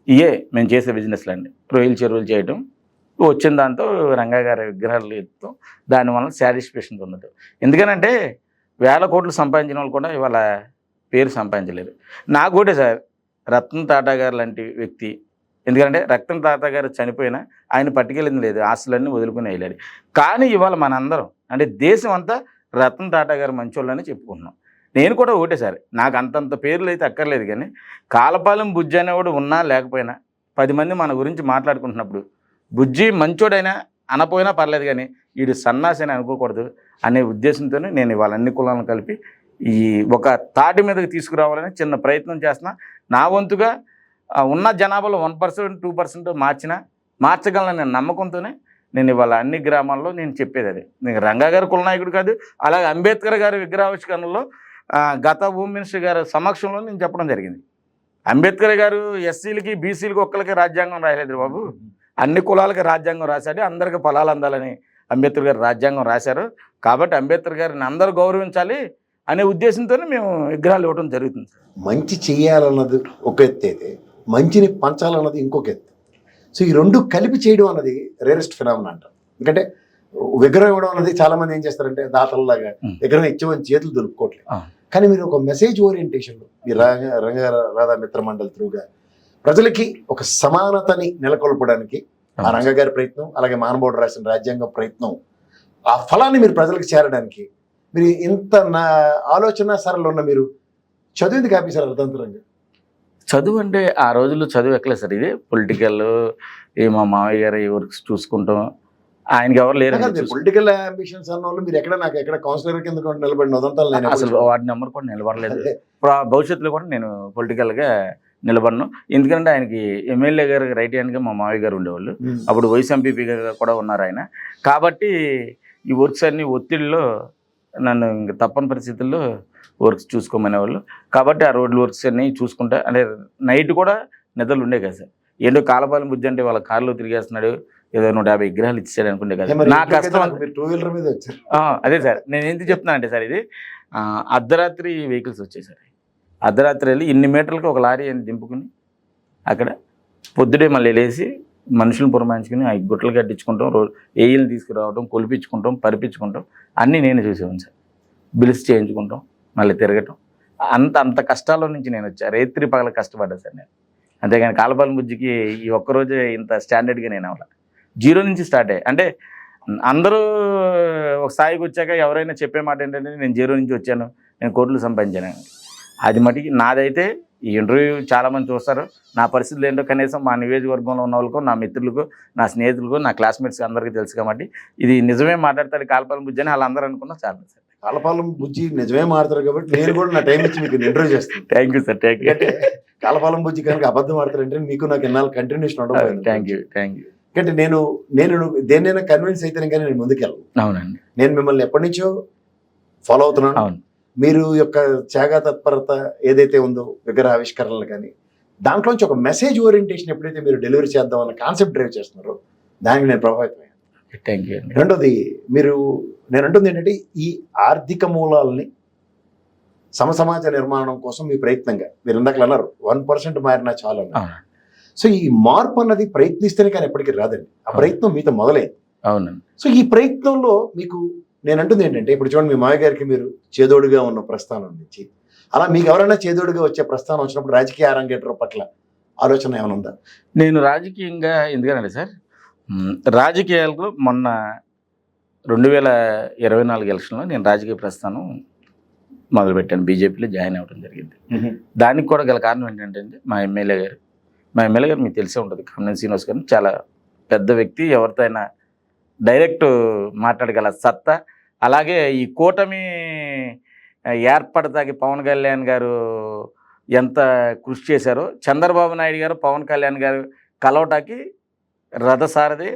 ఇవే మేము చేసే బిజినెస్లు అండి. రొయ్యల చెరువులు చేయటం, వచ్చిన దాంతో రంగా గారి విగ్రహాలు ఎత్తుతాం. దానివల్ల సాటిస్ఫాక్షన్ ఉండదు. ఎందుకనంటే 1000 కోట్లు సంపాదించిన వాళ్ళు కూడా ఇవాళ పేరు సంపాదించలేరు. నాకు కూడా సార్ రతన్ టాటా గారు లాంటి వ్యక్తి, ఎందుకంటే రతన్ టాటా గారు చనిపోయినా ఆయన పట్టుకెళ్ళింది లేదు, ఆస్తులన్నీ వదులుకుని వెళ్ళాడు. కానీ ఇవాళ మనందరం అంటే దేశం అంతా రతన్ టాటా గారు మంచోళ్ళని చెప్పుకుంటున్నాం. నేను కూడా ఒకటే సార్, నాకు అంతంత పేర్లు అయితే అక్కర్లేదు, కానీ కాలపాలెం బుజ్జి అనేవాడు ఉన్నా లేకపోయినా 10 మంది మన గురించి మాట్లాడుకుంటున్నప్పుడు బుజ్జి మంచోడైనా అనపోయినా పర్లేదు, కానీ వీడు సన్నాసి అని అనుకోకూడదు అనే ఉద్దేశంతోనే నేను ఇవాళ అన్ని కులాలను కలిపి ఈ ఒక తాటి మీదకి తీసుకురావాలని చిన్న ప్రయత్నం చేస్తున్నా. నా వంతుగా ఉన్న జనాభాలో 1%, 2% మార్చగలననే నమ్మకంతోనే నేను ఇవాళ అన్ని గ్రామాల్లో నేను చెప్పేది అది. నేను రంగా గారి కులనాయకుడు కాదు, అలాగే అంబేద్కర్ గారి విగ్రహావిష్కరణలో గత హోమ్ మినిస్టర్ గారి సమక్షంలో నేను చెప్పడం జరిగింది. అంబేద్కర్ గారు ఎస్సీలకి, బీసీలకి ఒక్కరికి రాజ్యాంగం రాయలేదు బాబు, అన్ని కులాలకి రాజ్యాంగం రాశాడు, అందరికీ ఫలాలు అందాలని అంబేద్కర్ గారు రాజ్యాంగం రాశారు. కాబట్టి అంబేద్కర్ గారిని అందరూ గౌరవించాలి అనే ఉద్దేశంతోనే మేము విగ్రహాలు ఇవ్వడం జరుగుతుంది. మంచి చేయాలన్నది ఒక ఎత్తు అయితే మంచిని పంచాలన్నది ఇంకొక ఎత్తు. సో ఈ రెండు కలిపి చేయడం అన్నది రేరెస్ట్ ఫినామినా అంటారు. ఎందుకంటే విగ్రహం ఇవ్వడం అన్నది చాలా మంది ఏం చేస్తారంటే దాతల్లాగా విగ్రహం ఇచ్చేవని చేతులు దొరుకుకోవట్లేదు. కానీ మీరు ఒక మెసేజ్ ఓరియంటేషన్లో ఈ రాధా మిత్ర మండలి త్రూగా ప్రజలకి ఒక సమానతని నెలకొల్పడానికి ఆ రంగా గారి ప్రయత్నం, అలాగే మానబోడు రాసిన రాజ్యాంగం ప్రయత్నం, ఆ ఫలాన్ని మీరు ప్రజలకు చేరడానికి మీరు ఇంత ఆలోచన సరళ ఉన్న మీరు చదువు ఎందుకు ఆపేశారు అర్థంతరంగా? చదువు అంటే ఆ రోజుల్లో చదువు ఎక్కలేదు సార్. ఇది పొలిటికల్ మా మావయ్య గారు ఈ వర్క్స్ చూసుకుంటాం, ఆయనకి ఎవరు లేరు. పొలిటికల్ అంబిషన్స్ అన్న వాళ్ళు మీరు ఎక్కడ కౌన్సిలర్ కింద నిలబడిన ఉదంతాలు అసలు వార్డు నెంబర్ కూడా నిలబడలేదు. భవిష్యత్తులో కూడా నేను పొలిటికల్గా నిలబడను. ఎందుకంటే ఆయనకి ఎమ్మెల్యే గారు రైట్ హ్యాండ్గా మా మావయ్య గారు ఉండేవాళ్ళు, అప్పుడు వైస్ ఎంపీపీగా కూడా ఉన్నారు ఆయన. కాబట్టి ఈ వర్క్స్ అన్ని ఒత్తిడిలో నన్ను ఇంక తప్పని పరిస్థితుల్లో వర్క్స్ చూసుకోమనేవాళ్ళు. కాబట్టి ఆ రోడ్లు వర్క్స్ అన్నీ చూసుకుంటా, అంటే నైట్ కూడా నిద్రలు ఉండే కదా సార్. ఏంటో కాలపాలెం బుజ్జి అంటే వాళ్ళ కారులో తిరిగేస్తున్నాడు, ఏదో 150 విగ్రహాలు ఇచ్చాడు అనుకుంటే కదా. నా కష్టం అదే సార్. నేను ఎందుకు చెప్తున్నా అంటే సార్, ఇది అర్ధరాత్రి వెహికల్స్ వచ్చాయి సార్. అర్ధరాత్రి వెళ్ళి ఇన్ని మీటర్లకి ఒక లారీ అని దింపుకుని అక్కడ పొద్దుడే మళ్ళీ లేసి మనుషులను పురమాయించుకుని ఆ గుట్టలు కట్టించుకుంటాం, ఏఈలను తీసుకురావడం, కొలిపించుకుంటాం, పరిపించుకుంటాం, అన్నీ నేను చూసేవాను సార్. బిల్స్ చేయించుకుంటాం, మళ్ళీ తిరగటం, అంత కష్టాల్లో నుంచి నేను వచ్చా. రేత్రి పగల కష్టపడ్డా సార్ నేను. అంతేగాని కాలపాలెం బుజ్జికి ఈ ఒక్కరోజే ఇంత స్టాండర్డ్గా నేను అవ్వాలి. 0 నుంచి స్టార్ట్ అయ్యాయి. అంటే అందరూ ఒక స్థాయికి వచ్చాక ఎవరైనా చెప్పే మాట ఏంటంటే నేను 0 నుంచి వచ్చాను, నేను కోట్లు సంపాదించాను. అది మటుకి నాదైతే ఈ ఇంటర్వ్యూ చాలామంది చూస్తారు. నా పరిస్థితులు ఏంటో కనీసం మా నియోజకవర్గంలో ఉన్న వాళ్ళకు, నా మిత్రులకు, నా స్నేహితులకు, నా క్లాస్మేట్స్ అందరికీ తెలుసు కాబట్టి ఇది నిజమే మాట్లాడతాడు కాలపాలెం బుజ్జి అని వాళ్ళందరూ అనుకున్నా చాలా సార్. కాలపాలెం బుజ్జి నిజమే మాడతారు కాబట్టి నేను కూడా నా టైం ఇచ్చి మీకు ఇంటర్వ్యూ చేస్తాను. Thank you sir, thank you. అంటే కాలపాలెం బుజ్జి కనుక అబద్ధం ఆడతారంటే మీకు నాకు ఎన్నాళ్ళు కంటిన్యూషన్ ఉండదు. Thank you, thank you. అంటే నేను దేన్నైనా కన్విన్స్ అయితేనే కానీ నేను ముందుకెళ్ళను. అవునండి. నేను మిమ్మల్ని ఎప్పటి నుంచో ఫాలో అవుతున్నాను. అవును. మీరు యొక్క త్యాగ తత్పరత ఏదైతే ఉందో, విగ్రహ ఆవిష్కరణలు కానీ దాంట్లోంచి ఒక మెసేజ్ ఓరియంటేషన్ ఎప్పుడైతే మీరు డెలివరీ చేద్దాం అన్న కాన్సెప్ట్ డ్రైవ్ చేస్తున్నారో దానికి నేను ప్రభావితమయ్యాను. థ్యాంక్ యూ అండి. రెండోది నేను అంటుంది ఏంటంటే ఈ ఆర్థిక మూలాలని సమసమాజ నిర్మాణం కోసం మీ ప్రయత్నంగా మీరు ఇందాక అన్నారు 1% మారినా చాలు అన్నారు. సో ఈ మార్పు అన్నది ప్రయత్నిస్తేనే కానీ ఎప్పటికీ రాదండి. ఆ ప్రయత్నం మీతో మొదలైంది. అవునండి. సో ఈ ప్రయత్నంలో మీకు నేను అంటుంది ఏంటంటే ఇప్పుడు చూడండి, మీ మామయ్య గారికి మీరు చేదోడుగా ఉన్న ప్రస్థానం నుంచి అలా మీకు ఎవరైనా చేదోడుగా వచ్చే ప్రస్థానం వచ్చినప్పుడు రాజకీయ అరంగేట్రం పట్ల ఆలోచన ఏమైనా ఉందా? నేను రాజకీయంగా ఎందుకనండి సార్, రాజకీయాలకు మొన్న 2024 ఎలక్షన్లో నేను రాజకీయ ప్రస్థానం మొదలుపెట్టాను. బీజేపీలో జాయిన్ అవ్వడం జరిగింది. దానికి కూడా గల కారణం ఏంటంటే మా ఎమ్మెల్యే గారు మీకు తెలిసే ఉంటుంది, కామినేని శ్రీనివాస్ గారు. చాలా పెద్ద వ్యక్తి, ఎవరితో అయినా డైరెక్ట్ మాట్లాడగల సత్తా. అలాగే ఈ కూటమి ఏర్పడతాకి పవన్ కళ్యాణ్ గారు ఎంత కృషి చేశారో, చంద్రబాబు నాయుడు గారు పవన్ కళ్యాణ్ గారు కలవటానికి రథసారథి,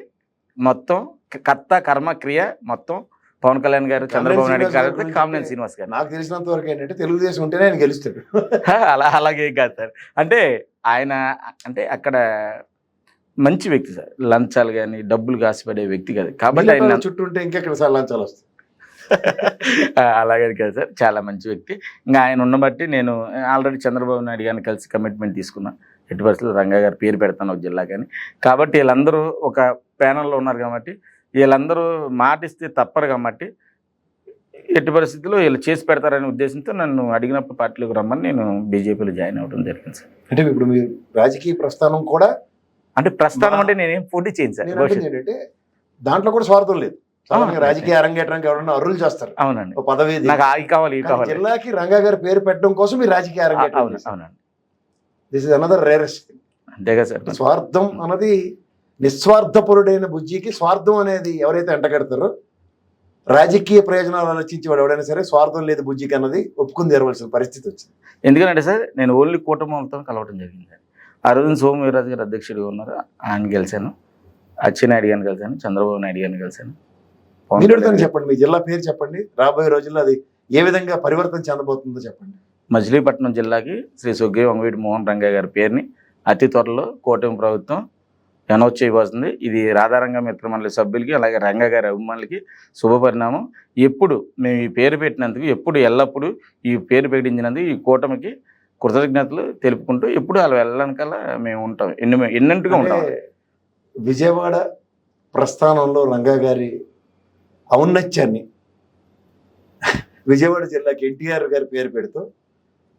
మొత్తం కర్త కర్మ క్రియ మొత్తం పవన్ కళ్యాణ్ గారు, చంద్రబాబు నాయుడు గారు, కామినేని శ్రీనివాస్ గారు. నాకు తెలిసినంత వరకు ఏంటంటే తెలుగుదేశం ఉంటేనే ఆయన గెలుస్తాడు. అలాగే కాదు సార్. అంటే ఆయన అంటే అక్కడ మంచి వ్యక్తి సార్, లంచాలు కానీ డబ్బులు కాసిపడే వ్యక్తి కాదు. కాబట్టి ఆయన చుట్టూ ఉంటే ఇంకెక్కడ లంచాలు వస్తాయి. అలాగే కాదు సార్, చాలా మంచి వ్యక్తి. ఇంకా ఆయన ఉన్నబట్టి నేను ఆల్రెడీ చంద్రబాబు నాయుడు గారిని కలిసి కమిట్మెంట్ తీసుకున్నా, ఎట్టి పరిస్థితుల్లో రంగా గారు పేరు పెడతాను ఒక జిల్లా కానీ. కాబట్టి వీళ్ళందరూ ఒక ప్యానల్లో ఉన్నారు కాబట్టి, వీళ్ళందరూ మాటిస్తే తప్పరు కాబట్టి ఎట్టి పరిస్థితుల్లో వీళ్ళు చేసి పెడతారనే ఉద్దేశంతో నన్ను అడిగినప్పుడు పార్టీలోకి రమ్మని నేను బీజేపీలో జాయిన్ అవ్వడం జరిగింది సార్. అంటే ఇప్పుడు మీరు రాజకీయ ప్రస్థానం కూడా అంటే ప్రస్థానం అంటే నేనేం పోటీ చేయను సార్. ఏంటంటే దాంట్లో కూడా స్వార్థం లేదు. రాజకీయ అరంగేట్రానికి ఎవరైనా అర్రులు చేస్తారు. అవునండి. పదవి నాకు ఆగి కావాలి, ఈ కావాలి. జిల్లాకి రంగా గారి పేరు పెట్టడం కోసం మీరు రాజకీయ అరంగేట్రం. అవునండి. This is another rarest. అంతేగా సార్. స్వార్థం అన్నది నిస్వార్థపరుడైన బుజ్జికి స్వార్థం అనేది ఎవరైతే ఎంటగడతారో, రాజకీయ ప్రయోజనాలు ఆలోచించేవాడు ఎవడైనా సరే స్వార్థం లేదు బుజ్జికి అన్నది ఒప్పుకుని తెరవలసిన పరిస్థితి వచ్చింది. ఎందుకంటే సార్ నేను ఓన్లీ కూటమితో కలవడం జరిగింది. ఆ రోజున సోమవీర్రాజు గారు అధ్యక్షుడిగా ఉన్నారు, ఆయన గెలిచాను. అచ్చెన్నాయుడు గారిని కలిశాను, చంద్రబాబు నాయుడు గారిని కలిశాను. చెప్పండి, మీ జిల్లా పేరు చెప్పండి. రాబోయే రోజుల్లో అది ఏ విధంగా పరివర్తన చెందబోతుందో చెప్పండి. మచిలీపట్నం జిల్లాకి శ్రీ సొగ్గే వంగవీటి మోహన్ రంగా గారి పేరుని అతి త్వరలో కూటమి ప్రభుత్వం అనౌన్స్ చేయబోతుంది. ఇది రాధారంగ మిత్రమండలి సభ్యులకి, అలాగే రంగా గారి అభిమానులకి శుభపరిణామం. ఎప్పుడు మేము ఈ పేరు పెట్టినందుకు, ఎప్పుడు ఎల్లప్పుడూ ఈ పేరు పెట్టించినందుకు ఈ కూటమికి కృతజ్ఞతలు తెలుపుకుంటూ ఎప్పుడు అలా వెళ్ళడానికల్లా మేము ఉంటాం, ఎన్నింటిగా ఉంటాం. విజయవాడ ప్రస్థానంలో రంగా గారి ఔన్నత్యాన్ని విజయవాడ జిల్లాకి ఎన్టీఆర్ గారి పేరు పెడుతూ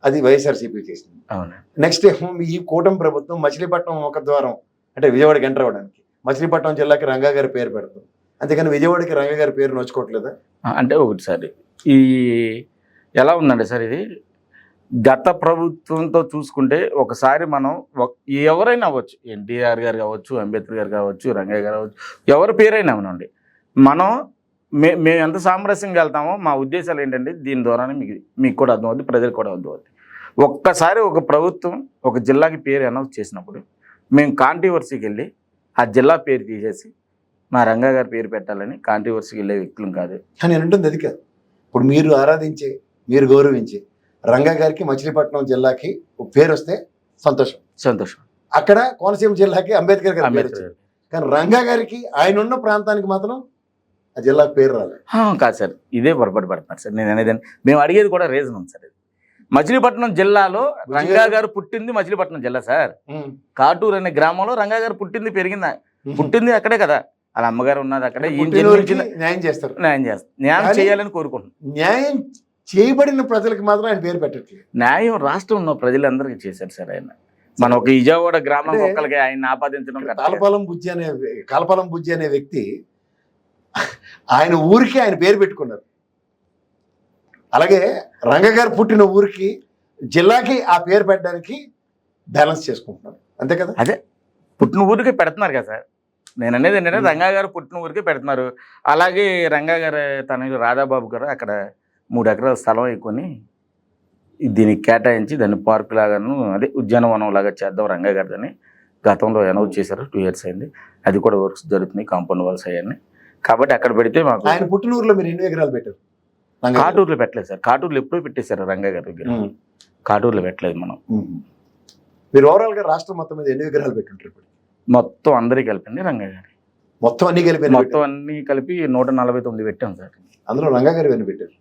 అది వైఎస్ఆర్సీపీ చేసింది. అవును. నెక్స్ట్ ఈ కూటమి ప్రభుత్వం మచిలీపట్నం ఒక ద్వారం అంటే విజయవాడకి ఎంటర్ అవ్వడానికి మచిలీపట్నం జిల్లాకి రంగా గారి పేరు పెడతాం. అంతేకాని విజయవాడకి రంగా గారి పేరు నోచుకోవట్లేదా? అంటే ఒకటిసారి ఈ ఎలా ఉందండి సార్, ఇది గత ప్రభుత్వంతో చూసుకుంటే ఒకసారి మనం ఎవరైనా అవ్వచ్చు, ఎన్టీఆర్ గారు కావచ్చు, అంబేద్కర్ గారు కావచ్చు, రంగయ్య గారు కావచ్చు, ఎవరి పేరైనా అవునండి, మనం మేము ఎంత సామరస్యంగా వెళ్తామో మా ఉద్దేశాలు ఏంటంటే దీని ద్వారానే మీకు కూడా అర్థమవుతుంది, ప్రజలకు కూడా అర్థమవుతుంది. ఒక్కసారి ఒక ప్రభుత్వం ఒక జిల్లాకి పేరు అనౌన్స్ చేసినప్పుడు మేము కాంట్రవర్సీకి వెళ్ళి ఆ జిల్లా పేరు తీసేసి మా రంగా గారి పేరు పెట్టాలని కాంట్రవర్సీకి వెళ్ళే వ్యక్తులం కాదు. కానీ అంటుంది అది కాదు. ఇప్పుడు మీరు ఆరాధించే, మీరు గౌరవించే రంగా గారికి మచిలీపట్నం జిల్లాకి పేరు వస్తే సంతోషం. అక్కడ కోనసీమ జిల్లాకి అంబేద్కర్ గారి పేరు వచ్చింది. కానీ రంగా గారికి ఆయన ఉన్న ప్రాంతానికి మాత్రం ఆ జిల్లాకు పేరు రాలేదు. కాదు సార్, ఇదే పొరపాటు పడుతున్నారు సార్. నేను అనేది మేము అడిగేది కూడా రీజన్ ఉంది సార్. మచిలీపట్నం జిల్లాలో రంగా గారు పుట్టింది మచిలీపట్నం జిల్లా సార్. కాటూరు అనే గ్రామంలో రంగా గారు పుట్టింది అక్కడే కదా. వాళ్ళ అమ్మగారు ఉన్నది అక్కడే. న్యాయం చేస్తారు, న్యాయం చేయాలని కోరుకుంటున్నాను. న్యాయం చేయబడిన ప్రజలకు మాత్రం ఆయన పేరు పెట్టట్లేదు. న్యాయం రాష్ట్రంలో ప్రజలందరికీ చేశారు సార్. ఆయన మన ఒక విజయవాడ గ్రామం అంటే ఒక్కరికి ఆయన ఆపాదించడం correct కాదు. కాలపాలెం బుజ్జి అనే వ్యక్తి ఆయన ఊరికి ఆయన పేరు పెట్టుకున్నారు. అలాగే రంగ గారు పుట్టిన ఊరికి జిల్లాకి ఆ పేరు పెట్టడానికి బ్యాలెన్స్ చేసుకుంటున్నారు, అంతే కదా? అదే పుట్టిన ఊరికి పెడుతున్నారు కదా సార్. నేను అనేది ఏంటంటే రంగా గారు పుట్టిన ఊరికి పెడుతున్నారు. అలాగే రంగా గారు తన రాధాబాబు గారు అక్కడ 3 ఎకరాల స్థలం ఎక్కువని దీనికి కేటాయించి దాన్ని పార్క్ లాగాను అదే ఉద్యానవనం లాగా చేద్దాం రంగా గారిదని గతంలో అనౌన్స్ చేశారు. 2 years అయింది. అది కూడా వర్క్స్ జరుగుతున్నాయి, కాంపౌండ్ వాల్స్ అయ్యాన్ని. కాబట్టి అక్కడ పెడితే మాకు ఆయన పుట్టిన ఊర్లో మీరు ఎన్ని ఎకరాలు పెట్టారు? కాటూరులో పెట్టలేదు సార్. కాటూరులో ఎప్పుడూ పెట్టేశారు రంగా గారి దగ్గర. కాటూరులో పెట్టలేదు మనం. మీరు ఓవరాల్ గా రాష్ట్రం మొత్తం మీద ఎన్ని విగ్రహాలు పెట్టుంటారు ఇప్పుడు? మొత్తం అందరికీ కలిపండి రంగా గారి మొత్తం అన్ని కలిపి మొత్తం అన్ని కలిపి 149 పెట్టాం సార్. అందులో రంగా గారు ఎన్ని పెట్టారు?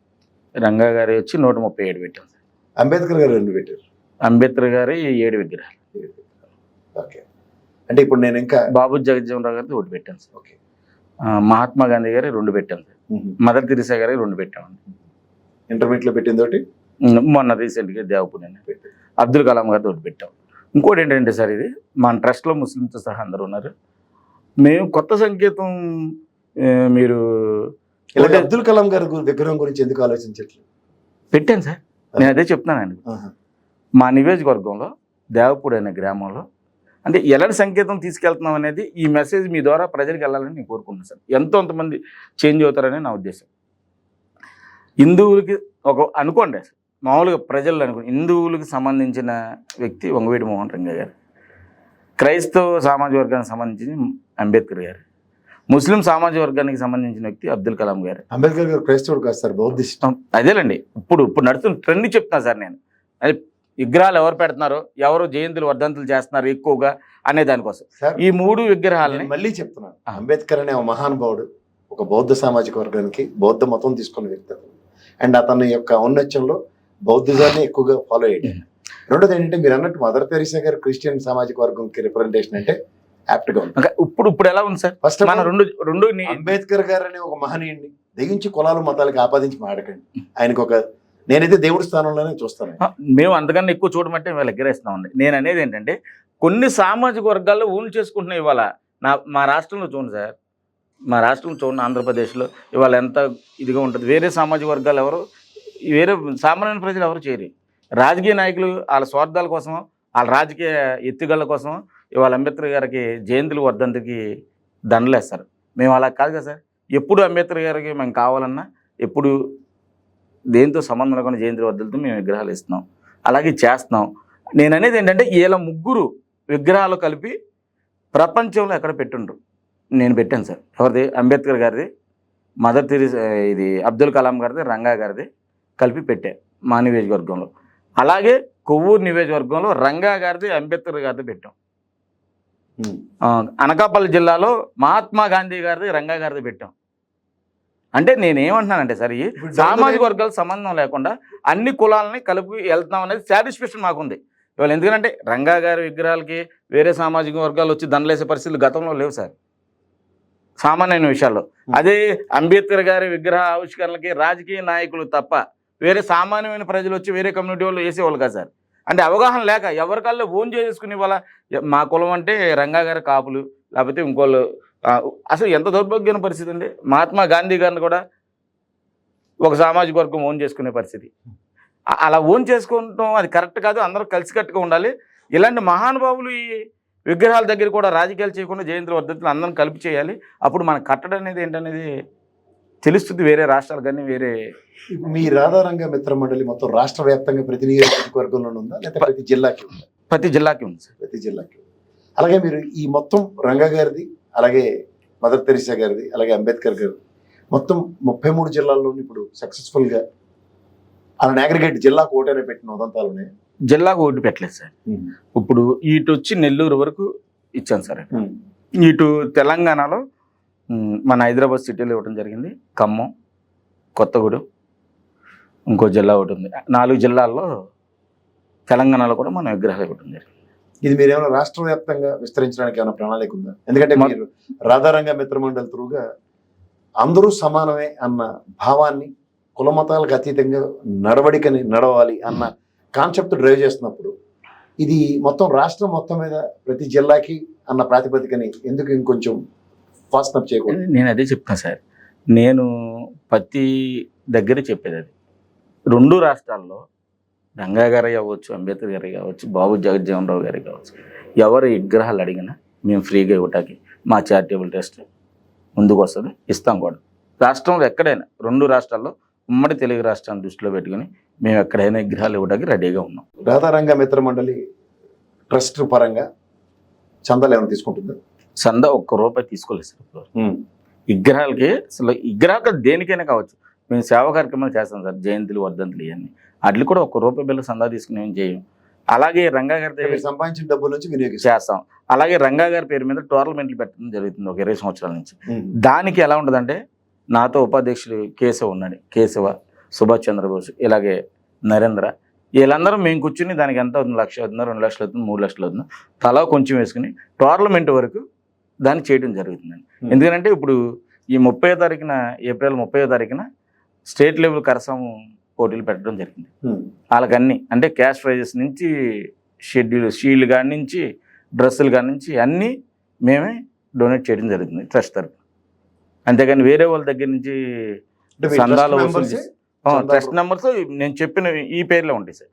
రంగా గారి వచ్చి 137 పెట్టాం సార్. అంబేద్కర్ గారు ఎన్ని పెట్టారు? అంబేద్కర్ గారి 7 విగ్రహాలు. ఓకే, అంటే ఇప్పుడు నేను ఇంకా బాబు జగజ్జీవనరావు గారిది 1 పెట్టాను సార్. ఓకే, మహాత్మా గాంధీ గారి 2 పెట్టాను సార్. మదర్ తెరిసా గారి 2 పెట్టామండి. ఇంటర్మీడియట్ లో పెట్టింది ఒకటి, మొన్న రీసెంట్గా దేవపుని అబ్దుల్ కలాం గారిది 1 పెట్టాం. ఇంకోటి ఏంటంటే సార్, ఇది మన ట్రస్ట్లో ముస్లింతో సహా అందరూ ఉన్నారు. మేము కొత్త సంకేతం మీరు ఇలాగే అబ్దుల్ కలాం గారి విగ్రహం గురించి ఎందుకు ఆలోచించట్లేదు? పెట్టాను సార్. నేను అదే చెప్తున్నానండి. మా నియోజకవర్గంలో దేవపూడి అనే గ్రామంలో అంటే ఎలాంటి సంకేతం తీసుకెళ్తున్నాం అనేది ఈ మెసేజ్ మీ ద్వారా ప్రజలకు వెళ్ళాలని నేను కోరుకుంటున్నాను సార్. ఎంతోమంది చేంజ్ అవుతారని నా ఉద్దేశం. హిందువులకి అనుకోండి సార్, మామూలుగా ప్రజలు అనుకోండి, హిందువులకు సంబంధించిన వ్యక్తి వంగవీటి మోహన్ రంగా గారు, క్రైస్తవ సామాజిక వర్గానికి సంబంధించి అంబేద్కర్ గారు, ముస్లిం సామాజిక వర్గానికి సంబంధించిన వ్యక్తి అబ్దుల్ కలాం గారు. అంబేద్కర్ గారు క్రైస్తవుడు కాదు సార్, బౌద్ధిస్ట్. అదేలేండి, ఇప్పుడు నడుస్తున్న ట్రెండ్ చెప్తున్నా సార్ నేను. అది విగ్రహాలు ఎవరు పెడుతున్నారో, ఎవరు జయంతులు వర్ధంతులు చేస్తున్నారు ఎక్కువగా అనే దానికోసం ఈ 3 విగ్రహాలని మళ్ళీ చెప్తున్నాను. అంబేద్కర్ అనే ఒక మహానుభావుడు ఒక బౌద్ధ సామాజిక వర్గానికి బౌద్ధ మతం తీసుకున్న వ్యక్తి, అండ్ అతని యొక్క ఔన్నత్యంలో బౌద్ధిజాన్ని ఎక్కువగా ఫాలో అయ్యాడు. రెండోది ఏంటంటే మీరు అన్నట్టు మదర్ తెరిసా గారు క్రిస్టియన్ సామాజిక వర్గంకి రిప్రజెంటేషన్ అంటే యాప్ట్ గా ఉంది. ఇప్పుడు ఎలా ఉంది సార్? ఫస్ట్ మన రెండు అంబేద్కర్ గారు అనే ఒక మహనీయుడిని దయించి కులాలు మతాలకు ఆపాదించి మాడకండి. ఆయనకు ఒక నేనైతే దేవుడి స్థానంలోనే చూస్తాను. మేము అంతకన్నా ఎక్కువ చూడమంటే వీళ్ళు ఎగ్గరేస్తున్నామండి. నేను అనేది ఏంటంటే కొన్ని సామాజిక వర్గాల్లో ఊళ్ళు చేసుకుంటున్నాయి. ఇవాళ మా రాష్ట్రంలో చూడండి సార్, మా రాష్ట్రం చూడండి, ఆంధ్రప్రదేశ్లో ఇవాళ ఎంత ఇదిగా ఉంటుంది. వేరే సామాజిక వర్గాలు ఎవరు, వేరే సామాన్య ప్రజలు ఎవరు చేయరు. రాజకీయ నాయకులు వాళ్ళ స్వార్థాల కోసం, వాళ్ళ రాజకీయ ఎత్తుగళ్ళ కోసం ఇవాళ అంబేద్కర్ గారికి జయంతులు వర్ధంతికి దండలేస్తారు. మేము అలా కాదు కదా సార్. ఎప్పుడు అంబేద్కర్ గారికి మేము కావాలన్నా ఎప్పుడు దేంతో సంబంధం లేకుండా జయంతులు వర్ధంతితో మేము విగ్రహాలు ఇస్తున్నాం, అలాగే చేస్తున్నాం. నేను అనేది ఏంటంటే వీళ్ళ 3 విగ్రహాలు కలిపి ప్రపంచంలో ఎక్కడ పెట్టుండ్రు. నేను పెట్టాను సార్. ఎవరిది? అంబేద్కర్ గారిది, మదర్ తెరిసా, ఇది అబ్దుల్ కలాం గారిది, రంగా గారిది కలిపి పెట్టా మా నియోజకవర్గంలో. అలాగే కొవ్వూరు నియోజకవర్గంలో రంగా గారిది, అంబేద్కర్ గారిది పెట్టాం. అనకాపల్లి జిల్లాలో మహాత్మా గాంధీ గారిది, రంగా గారిది పెట్టాం. అంటే నేనేమంటున్నానంటే సార్, ఈ సామాజిక వర్గాల సంబంధం లేకుండా అన్ని కులాలని కలిపి వెళ్తున్నాం అనేది సాటిస్ఫాక్షన్ మాకుంది ఇవాళ. ఎందుకంటే రంగా గారి విగ్రహాలకి వేరే సామాజిక వర్గాలు వచ్చి దండలేసే పరిస్థితులు గతంలో లేవు సార్, సామాన్యమైన విషయాల్లో. అదే అంబేద్కర్ గారి విగ్రహ ఆవిష్కరణలకి రాజకీయ నాయకులు తప్ప వేరే సామాన్యమైన ప్రజలు వచ్చి వేరే కమ్యూనిటీ వాళ్ళు వేసేవాళ్ళు కాదు సార్. అంటే అవగాహన లేక ఎవరికల్లా ఓన్ చేసుకుని వాళ్ళ మా కులం అంటే రంగా గారి కాపులు, లేకపోతే ఇంకోళ్ళు. అసలు ఎంత దౌర్భాగ్యమైన పరిస్థితి అండి. మహాత్మా గాంధీ గారిని కూడా ఒక సామాజిక వర్గం ఓన్ చేసుకునే పరిస్థితి. అలా ఓన్ చేసుకుంటాం అది కరెక్ట్ కాదు. అందరూ కలిసికట్టుగా ఉండాలి. ఇలాంటి మహానుభావులు ఈ విగ్రహాల దగ్గర కూడా రాజకీయాలు చేయకుండా జయంతుల వర్ధంతులు అందరం కలిపి చేయాలి. అప్పుడు మన కట్టడం అనేది ఏంటనేది తెలుస్తుంది వేరే రాష్ట్రాలు కానీ వేరే. మీ రాధారంగ మిత్ర మండలి మొత్తం రాష్ట్ర వ్యాప్తంగా ప్రతి నియోజకవర్గంలోనే ఉందా, లేకపోతే ప్రతి జిల్లాకి ఉందా? ప్రతి జిల్లాకి ఉంది సార్. ప్రతి జిల్లాకి. అలాగే మీరు ఈ మొత్తం రంగా గారిది, అలాగే మదర్ తెరిసా గారిది, అలాగే అంబేద్కర్ గారు మొత్తం 33 జిల్లాల్లో ఇప్పుడు సక్సెస్ఫుల్గా అలా అగ్రిగేట్ జిల్లాకు ఓటనే పెట్టిన ఉదంతాలు ఉన్నాయి. జిల్లాకు ఓటు పెట్టలేదు సార్. ఇప్పుడు ఇటు వచ్చి నెల్లూరు వరకు ఇచ్చాను సార్. ఇటు తెలంగాణలో మన హైదరాబాద్ సిటీలో ఇవ్వడం జరిగింది. ఖమ్మం, కొత్తగూడెం, ఇంకో జిల్లా ఒకటి ఉంది. 4 జిల్లాల్లో తెలంగాణలో కూడా మన విగ్రహాలు ఇవ్వడం జరిగింది. ఇది మీరు ఏమైనా రాష్ట్ర వ్యాప్తంగా విస్తరించడానికి ఏమైనా ప్రణాళిక ఉందా? ఎందుకంటే మీరు రాధారంగ మిత్ర మండలి త్రూగా అందరూ సమానమే అన్న భావాన్ని, కుల మతాలకు అతీతంగా నడవడికని నడవాలి అన్న కాన్సెప్ట్ డ్రైవ్ చేస్తున్నప్పుడు ఇది మొత్తం రాష్ట్రం మొత్తం మీద ప్రతి జిల్లాకి అన్న ప్రాతిపదికని ఎందుకు ఇంకొంచెం ఫాస్ట్ అప్ చేయకూడదు? నేను అదే చెప్తాను సార్. నేను ప్రతి దగ్గర చెప్పేది అది. 2 రాష్ట్రాల్లో రంగా గారి అవ్వచ్చు, అంబేద్కర్ గారి కావచ్చు, బాబు జగజ్జీవన్ రావు గారి కావచ్చు, ఎవరు విగ్రహాలు అడిగినా మేము ఫ్రీగా ఇవ్వటానికి మా చారిటబుల్ ట్రస్ట్ ముందుకు వస్తుంది, ఇస్తాం కూడా. రాష్ట్రంలో ఎక్కడైనా 2 రాష్ట్రాల్లో ఉమ్మడి తెలుగు రాష్ట్రాన్ని దృష్టిలో పెట్టుకుని మేము ఎక్కడైనా విగ్రహాలు ఇవ్వడానికి రెడీగా ఉన్నాం. రాధారంగ మిత్ర మండలి ట్రస్ట్ పరంగా చందాలు ఏమైనా తీసుకుంటుందా? చందా ₹1 తీసుకోలేదు సార్ ఇప్పుడు. విగ్రహాలకి అసలు విగ్రహాలు దేనికైనా కావచ్చు, మేము సేవా కార్యక్రమాలు చేస్తాం సార్, జయంతులు, వర్ధంతులు ఇవన్నీ. వాటికి కూడా ₹1 బిల్లు చందా తీసుకుని ఏం చేయం. అలాగే రంగా గారి మీరు సంపాదించిన డబ్బుల నుంచి వినియోగిస్తారు. చేస్తాం. అలాగే రంగా గారి పేరు మీద టోర్నమెంట్లు పెట్టడం జరుగుతుంది ఒక 20 సంవత్సరాల నుంచి. దానికి ఎలా ఉంటుందంటే, నాతో ఉపాధ్యక్షులు కేశవ ఉన్నాడు, కేశవ, సుభాష్ చంద్రబోస్, ఇలాగే నరేంద్ర, వీళ్ళందరూ మేము కూర్చుని దానికి ఎంత అవుతుంది, 1 లక్ష అవుతుందా, 2 లక్షలు అవుతుంది, 3 లక్షలు అవుతుందా, తలా కొంచెం వేసుకుని టోర్నమెంట్ వరకు దాన్ని చేయడం జరుగుతుందండి. ఎందుకంటే ఇప్పుడు ఈ 30వ తారీఖున, ఏప్రిల్ 30వ తారీఖున స్టేట్ లెవెల్ కరసం పోటీలు పెట్టడం జరిగింది. వాళ్ళకన్నీ అంటే క్యాష్ ప్రైజెస్ నుంచి షీల్డ్ కాడి నుంచి డ్రెస్సులు కాడి నుంచి అన్నీ మేమే డొనేట్ చేయడం జరుగుతుంది ట్రస్ట్ తరఫున. అంతేగాని వేరే వాళ్ళ దగ్గర నుంచి సందాలు వసూలు చేసి ట్రస్ట్ నెంబర్స్ నేను చెప్పిన ఈ పేర్లో ఉంటాయి సార్.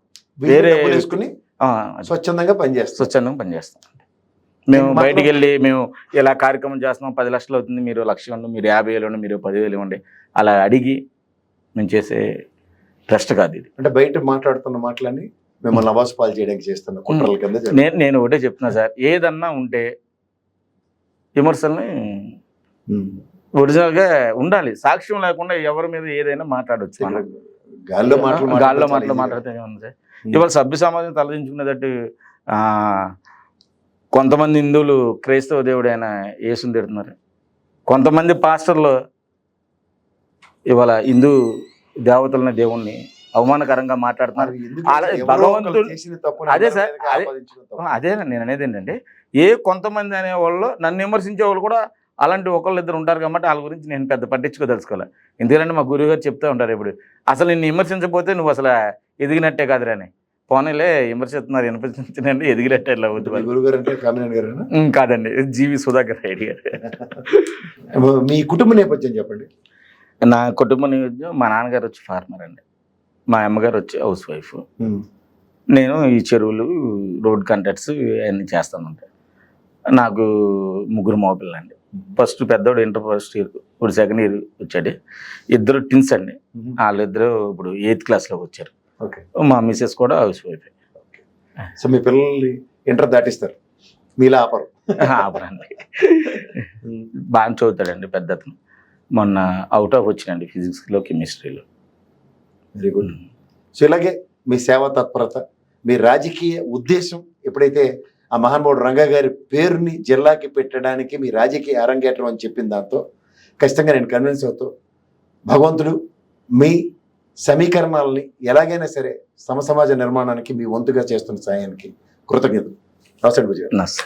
వేరే స్వచ్ఛందంగా పనిచేస్తాం. మేము బయటికి వెళ్ళి మేము ఇలా కార్యక్రమం చేస్తున్నాం, 10 లక్షలు అవుతుంది, మీరు 1 లక్ష ఇవ్వండి, మీరు 50,000 ఇవ్వండి, మీరు 10,000 ఇవ్వండి, అలా అడిగి మేము చేసే ట్రస్ట్ కాదు ఇది. అంటే బయట మాట్లాడుతున్న మాటలని మిమ్మల్ని అవాసు పాలు చేయడానికి చేస్తున్న కుట్రల కింద నేను ఒకటే చెప్తున్నా సార్, ఏదన్నా ఉంటే విమర్శల్ని ఒరిజినల్గా ఉండాలి, సాక్ష్యం లేకుండా ఎవరి మీద ఏదైనా మాట్లాడవచ్చు. గాల్లో మాటలు మాట్లాడితే ఏముంది సార్. ఇవాళ సభ్య సమాజం తలదించుకునేటట్టు కొంతమంది హిందువులు క్రైస్తవ దేవుడు అయిన యేసుని తిడుతున్నారు, కొంతమంది పాస్టర్లు ఇవాళ హిందూ దేవతలని దేవుణ్ణి అవమానకరంగా మాట్లాడుతున్నారు. భగవంతుడు అదే సార్, అదే నేను అనేది ఏంటంటే, కొంతమంది అనేవాళ్ళు నన్ను విమర్శించే వాళ్ళు కూడా అలాంటి 1-2 ఉంటారు కాబట్టి వాళ్ళ గురించి నేను పెద్ద పట్టించుకోదలుచుకోవాలి. ఎందుకంటే మా గురువు గారు చెప్తూ ఉంటారు ఇప్పుడు, అసలు నిన్ను విమర్శించకపోతే నువ్వు అసలు ఎదిగినట్టే కాదురా అని. పోనీలే విమర్శిస్తున్నారు, విమర్శించండి, ఎదిగినట్టే ఇలా అవుతుంది. కాదండి, జీవి సుధాకర్ రెడ్డి గారు. మీ కుటుంబ నేపథ్యం చెప్పండి. నా కుటుంబ నేపథ్యం, మా నాన్నగారు వచ్చి ఫార్మర్ అండి, మా అమ్మగారు వచ్చి హౌస్ వైఫ్. నేను ఈ చెరువులు, రోడ్ కాంట్రాక్ట్స్ అవన్నీ చేస్తానంటే. నాకు 3 మగపిల్లలు అండి. ఫస్ట్ పెద్దోడు ఇంటర్ ఫస్ట్ ఇయర్, ఇప్పుడు సెకండ్ ఇయర్ వచ్చాడు. 2 ట్విన్స్ అండి, వాళ్ళిద్దరూ ఇప్పుడు 8th క్లాస్లోకి వచ్చారు. మా మిసెస్ కూడా హౌస్ వైఫ్. సో మీ పిల్లల్ని ఇంటర్ దాటిస్తారు, మీలా ఆపరండి. బాగా చదువుతాడండి పెద్ద అతను. మొన్న అవుట్ ఆఫ్ వచ్చినండి ఫిజిక్స్లో, కెమిస్ట్రీలో. Very good. సో ఇలాగే మీ సేవా తత్పరత, మీ రాజకీయ ఉద్దేశం, ఎప్పుడైతే ఆ మహానుభావుడు రంగా గారి పేరుని జిల్లాకి పెట్టడానికి మీ రాజకీయ అరంగేట్రం అని చెప్పిన దాంతో ఖచ్చితంగా నేను కన్విన్స్ అవుతూ, భగవంతుడు మీ సమీకరణాలని ఎలాగైనా సరే సమాజ నిర్మాణానికి మీ వంతుగా చేస్తున్న సాయానికి కృతజ్ఞతలు. నమస్తే.